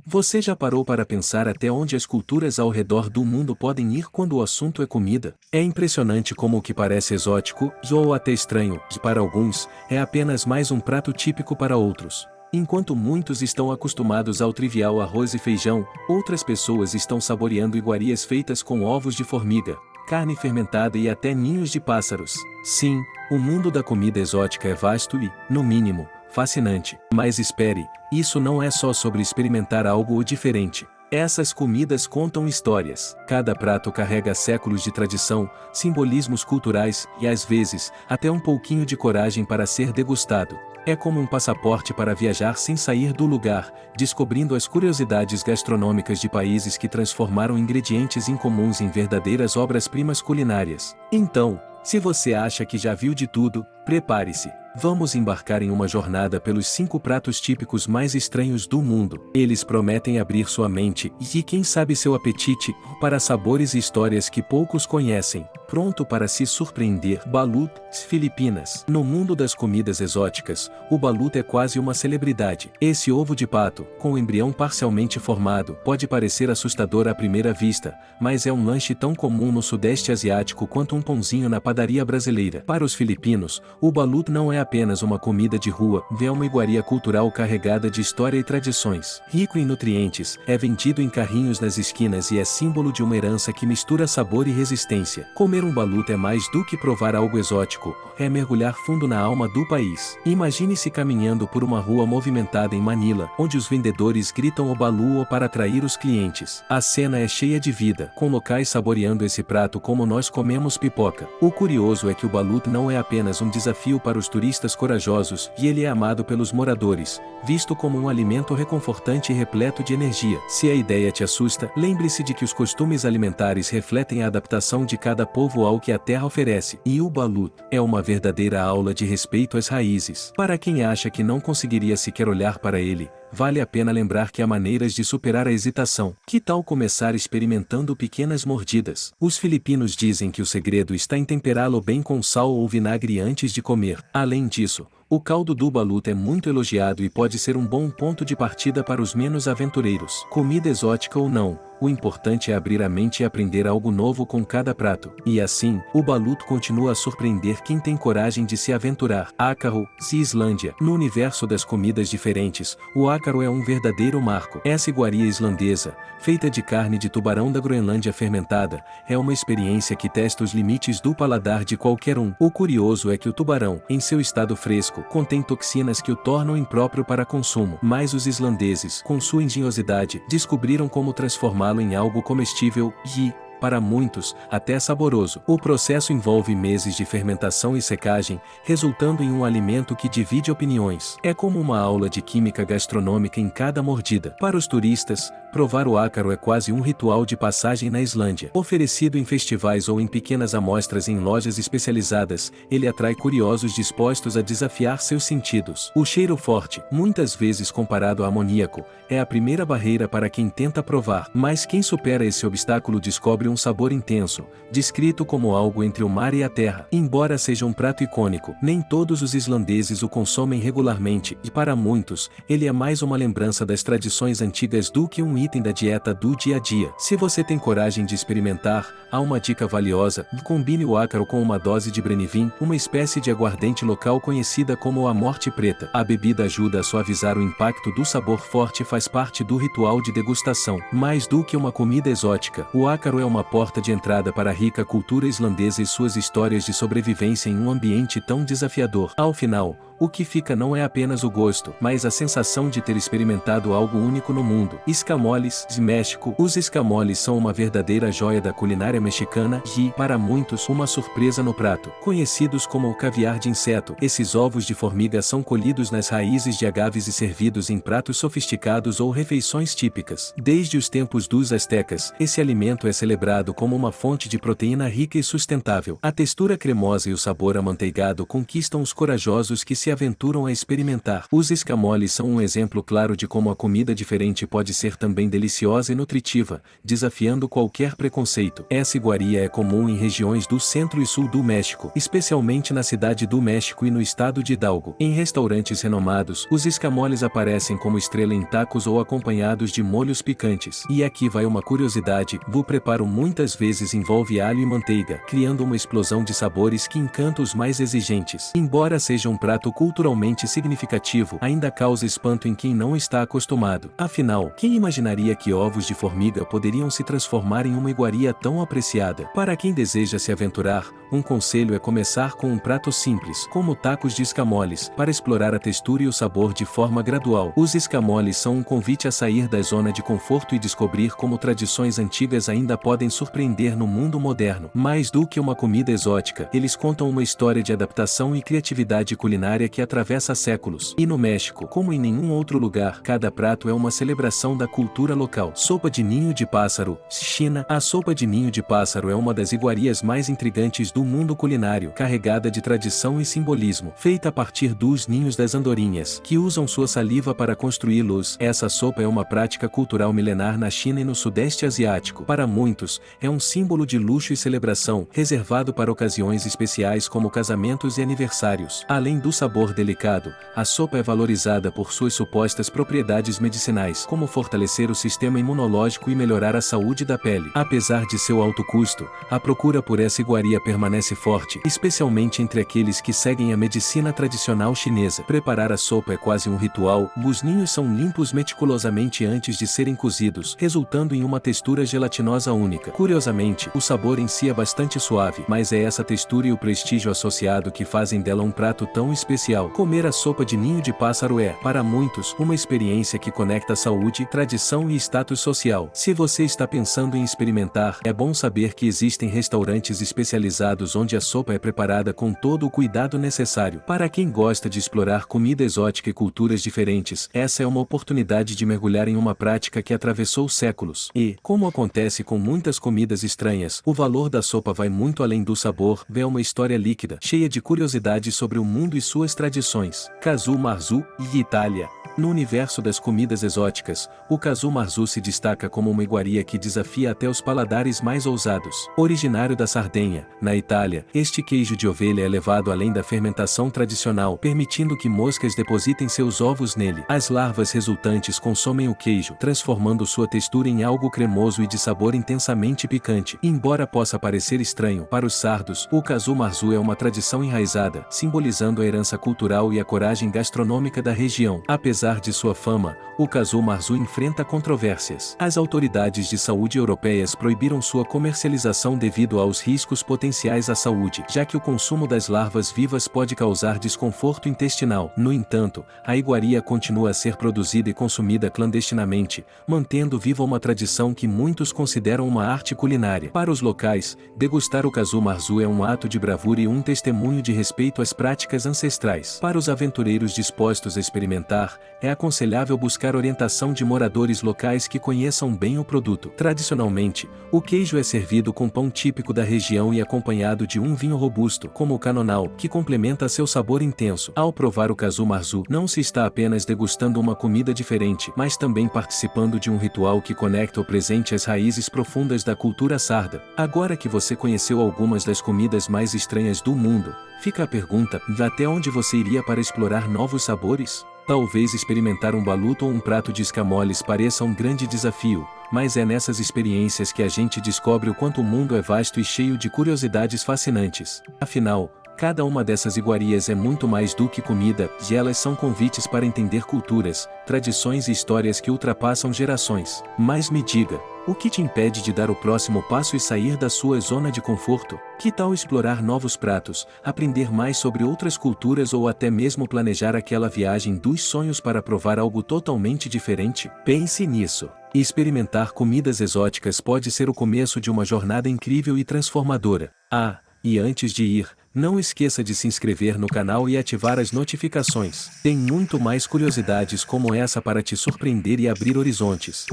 Você já parou para pensar até onde as culturas ao redor do mundo podem ir quando o assunto é comida? É impressionante como o que parece exótico, ou até estranho, para alguns, é apenas mais um prato típico para outros. Enquanto muitos estão acostumados ao trivial arroz e feijão, outras pessoas estão saboreando iguarias feitas com ovos de formiga, carne fermentada e até ninhos de pássaros. Sim, o mundo da comida exótica é vasto e, no mínimo, fascinante. Mas espere, isso não é só sobre experimentar algo diferente. Essas comidas contam histórias. Cada prato carrega séculos de tradição, simbolismos culturais e, às vezes, até um pouquinho de coragem para ser degustado. É como um passaporte para viajar sem sair do lugar, descobrindo as curiosidades gastronômicas de países que transformaram ingredientes incomuns em verdadeiras obras-primas culinárias. Então, se você acha que já viu de tudo, prepare-se. Vamos embarcar em uma jornada pelos 5 pratos típicos mais estranhos do mundo. Eles prometem abrir sua mente e, quem sabe, seu apetite para sabores e histórias que poucos conhecem. Pronto para se surpreender? Balut, Filipinas. No mundo das comidas exóticas, o balut é quase uma celebridade. Esse ovo de pato, com o embrião parcialmente formado, pode parecer assustador à primeira vista, mas é um lanche tão comum no Sudeste Asiático quanto um pãozinho na padaria brasileira. Para os filipinos, o balut não é apenas uma comida de rua, é uma iguaria cultural carregada de história e tradições. Rico em nutrientes, é vendido em carrinhos nas esquinas e é símbolo de uma herança que mistura sabor e resistência. Comer um balut é mais do que provar algo exótico, é mergulhar fundo na alma do país. Imagine-se caminhando por uma rua movimentada em Manila, onde os vendedores gritam o balu para atrair os clientes. A cena é cheia de vida, com locais saboreando esse prato como nós comemos pipoca. O curioso é que o balut não é apenas um desafio para os turistas corajosos, e ele é amado pelos moradores, visto como um alimento reconfortante e repleto de energia. Se a ideia te assusta, lembre-se de que os costumes alimentares refletem a adaptação de cada povo ao que a terra oferece. E o balut é uma verdadeira aula de respeito às raízes. Para quem acha que não conseguiria sequer olhar para ele, vale a pena lembrar que há maneiras de superar a hesitação. Que tal começar experimentando pequenas mordidas? Os filipinos dizem que o segredo está em temperá-lo bem com sal ou vinagre antes de comer. Além disso, o caldo do balut é muito elogiado e pode ser um bom ponto de partida para os menos aventureiros. Comida exótica ou não, o importante é abrir a mente e aprender algo novo com cada prato. E assim, o balut continua a surpreender quem tem coragem de se aventurar. Ácaro, Islândia. No universo das comidas diferentes, o ácaro é um verdadeiro marco. Essa iguaria islandesa, feita de carne de tubarão da Groenlândia fermentada, é uma experiência que testa os limites do paladar de qualquer um. O curioso é que o tubarão, em seu estado fresco, contém toxinas que o tornam impróprio para consumo. Mas os islandeses, com sua engenhosidade, descobriram como transformá-lo em algo comestível e, para muitos, até saboroso. O processo envolve meses de fermentação e secagem, resultando em um alimento que divide opiniões. É como uma aula de química gastronômica em cada mordida. Para os turistas, provar o ácaro é quase um ritual de passagem na Islândia. Oferecido em festivais ou em pequenas amostras em lojas especializadas, ele atrai curiosos dispostos a desafiar seus sentidos. O cheiro forte, muitas vezes comparado a amoníaco, é a primeira barreira para quem tenta provar. Mas quem supera esse obstáculo descobre um sabor intenso, descrito como algo entre o mar e a terra. Embora seja um prato icônico, nem todos os islandeses o consomem regularmente, e para muitos, ele é mais uma lembrança das tradições antigas do que um item da dieta do dia a dia. Se você tem coragem de experimentar, há uma dica valiosa: combine o ácaro com uma dose de Brennivin, uma espécie de aguardente local conhecida como a morte preta. A bebida ajuda a suavizar o impacto do sabor forte e faz parte do ritual de degustação. Mais do que uma comida exótica, o ácaro é uma porta de entrada para a rica cultura islandesa e suas histórias de sobrevivência em um ambiente tão desafiador. Ao final, o que fica não é apenas o gosto, mas a sensação de ter experimentado algo único no mundo. Escamoles, de México. Os escamoles são uma verdadeira joia da culinária mexicana e, para muitos, uma surpresa no prato. Conhecidos como o caviar de inseto, esses ovos de formiga são colhidos nas raízes de agaves e servidos em pratos sofisticados ou refeições típicas. Desde os tempos dos astecas, esse alimento é celebrado como uma fonte de proteína rica e sustentável. A textura cremosa e o sabor amanteigado conquistam os corajosos que se se aventuram a experimentar. Os escamoles são um exemplo claro de como a comida diferente pode ser também deliciosa e nutritiva, desafiando qualquer preconceito. Essa iguaria é comum em regiões do centro e sul do México, especialmente na cidade do México e no estado de Hidalgo. Em restaurantes renomados, os escamoles aparecem como estrela em tacos ou acompanhados de molhos picantes. E aqui vai uma curiosidade: o preparo muitas vezes envolve alho e manteiga, criando uma explosão de sabores que encanta os mais exigentes. Embora seja um prato culturalmente significativo, ainda causa espanto em quem não está acostumado. Afinal, quem imaginaria que ovos de formiga poderiam se transformar em uma iguaria tão apreciada? Para quem deseja se aventurar, um conselho é começar com um prato simples, como tacos de escamoles, para explorar a textura e o sabor de forma gradual. Os escamoles são um convite a sair da zona de conforto e descobrir como tradições antigas ainda podem surpreender no mundo moderno. Mais do que uma comida exótica, eles contam uma história de adaptação e criatividade culinária que atravessa séculos. E no México, como em nenhum outro lugar, cada prato é uma celebração da cultura local. Sopa de ninho de pássaro, China. A sopa de ninho de pássaro é uma das iguarias mais intrigantes do mundo culinário, carregada de tradição e simbolismo. Feita a partir dos ninhos das andorinhas, que usam sua saliva para construí-los, essa sopa é uma prática cultural milenar na China e no Sudeste Asiático. Para muitos, é um símbolo de luxo e celebração, reservado para ocasiões especiais como casamentos e aniversários. Além do sabor delicado, a sopa é valorizada por suas supostas propriedades medicinais, como fortalecer o sistema imunológico e melhorar a saúde da pele. Apesar de seu alto custo, a procura por essa iguaria permanece forte, especialmente entre aqueles que seguem a medicina tradicional chinesa. Preparar a sopa é quase um ritual. Os ninhos são limpos meticulosamente antes de serem cozidos, resultando em uma textura gelatinosa única. Curiosamente, o sabor em si é bastante suave, mas é essa textura e o prestígio associado que fazem dela um prato tão especial. Comer a sopa de ninho de pássaro é, para muitos, uma experiência que conecta saúde, tradição e status social. Se você está pensando em experimentar, é bom saber que existem restaurantes especializados onde a sopa é preparada com todo o cuidado necessário. Para quem gosta de explorar comida exótica e culturas diferentes, essa é uma oportunidade de mergulhar em uma prática que atravessou séculos. E, como acontece com muitas comidas estranhas, o valor da sopa vai muito além do sabor. É uma história líquida, cheia de curiosidades sobre o mundo e suas tradições. Casu marzu e Itália. No universo das comidas exóticas, o casu marzu se destaca como uma iguaria que desafia até os paladares mais ousados. Originário da Sardenha, na Itália, este queijo de ovelha é levado além da fermentação tradicional, permitindo que moscas depositem seus ovos nele. As larvas resultantes consomem o queijo, transformando sua textura em algo cremoso e de sabor intensamente picante. Embora possa parecer estranho, para os sardos, o casu marzu é uma tradição enraizada, simbolizando a herança cultural e a coragem gastronômica da região. Apesar de sua fama, o casu marzu enfrenta controvérsias. As autoridades de saúde europeias proibiram sua comercialização devido aos riscos potenciais à saúde, já que o consumo das larvas vivas pode causar desconforto intestinal. No entanto, a iguaria continua a ser produzida e consumida clandestinamente, mantendo viva uma tradição que muitos consideram uma arte culinária. Para os locais, degustar o casu marzu é um ato de bravura e um testemunho de respeito às práticas ancestrais. Para os aventureiros dispostos a experimentar, é aconselhável buscar orientação de moradores locais que conheçam bem o produto. Tradicionalmente, o queijo é servido com pão típico da região e acompanhado de um vinho robusto, como o Canonal, que complementa seu sabor intenso. Ao provar o casu marzu, não se está apenas degustando uma comida diferente, mas também participando de um ritual que conecta o presente às raízes profundas da cultura sarda. Agora que você conheceu algumas das comidas mais estranhas do mundo, fica a pergunta: até onde você iria para explorar novos sabores? Talvez experimentar um baluto ou um prato de escamoles pareça um grande desafio, mas é nessas experiências que a gente descobre o quanto o mundo é vasto e cheio de curiosidades fascinantes. Afinal, cada uma dessas iguarias é muito mais do que comida, e elas são convites para entender culturas, tradições e histórias que ultrapassam gerações. Mas me diga, o que te impede de dar o próximo passo e sair da sua zona de conforto? Que tal explorar novos pratos, aprender mais sobre outras culturas ou até mesmo planejar aquela viagem dos sonhos para provar algo totalmente diferente? Pense nisso. Experimentar comidas exóticas pode ser o começo de uma jornada incrível e transformadora. E antes de ir, não esqueça de se inscrever no canal e ativar as notificações. Tem muito mais curiosidades como essa para te surpreender e abrir horizontes.